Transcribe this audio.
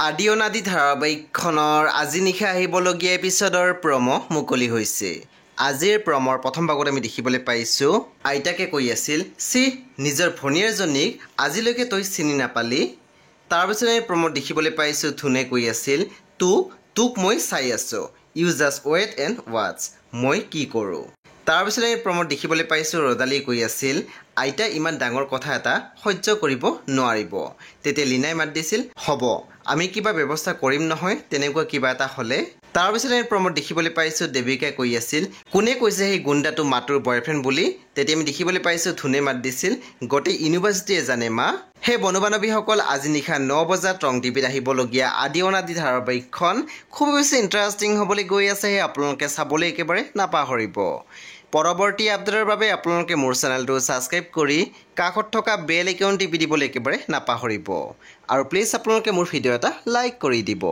আদি অনাদি ধাৰাবাহিকখনৰ আজি নিশা আহিবলগীয়া এপিছডৰ প্ৰম' মুকলি হৈছে। আজিৰ প্ৰমৰ প্ৰথম ভাগত আমি দেখিবলৈ পাইছোঁ আইতাকে কৈ আছিল, চি নিজৰ ভনীয়েৰজনীক আজিলৈকে তই চিনি নাপালি। তাৰপিছত আমি প্ৰমত দেখিবলৈ পাইছোঁ ধুনে কৈ আছিল, তোক মই চাই আছোঁ, ইউ জাষ্ট ৱেইট এণ্ড ৱাটছ, মই কি কৰোঁ। তাৰপিছত আমি প্ৰমত দেখিবলৈ পাইছোঁ ৰদালি কৈ আছিল, আইতা ইমান ডাঙৰ কথা এটা সহ্য কৰিব নোৱাৰিব। তেতিয়া লীনাই মাত দিছিল, হ'ব আমি কিবা ব্যৱস্থা কৰিম নহয় তেনেকুৱা কিবা এটা হ'লে। তাৰপিছত আমি প্ৰমত দেখিবলৈ পাইছোঁ দেৱিকাই কৈ আছিল, কোনে কৈছে সেই গুণ্ডাটো মাতুৰ বয়ফ্ৰেণ্ড বুলি। তেতিয়া আমি দেখিবলৈ পাইছোঁ ধুনে মাত দিছিল, গোটেই ইউনিভাৰ্চিটিয়ে জানে মা। সেই বন্ধু বান্ধৱীসকল আজি নিশা 9 বজাত ৰং টিভিত আহিবলগীয়া আদি অনাদি ধাৰাবাহিকখন খুব বেছি ইণ্টাৰেষ্টিং হ'বলৈ গৈ আছে। আপোনালোকে চাবলৈ একেবাৰে নাপাহৰিব। পৰৱৰ্তী আপডেটৰ বাবে আপোনালোকে মোৰ চেনেলটো ছাবস্ক্ৰাইব কৰি কাষত থকা বেল আইকন টিপি দিবলৈ একেবাৰে নাপাহৰিব। আৰু প্লিজ আপোনালোকে মোৰ ভিডিঅ' এটা লাইক কৰি দিব।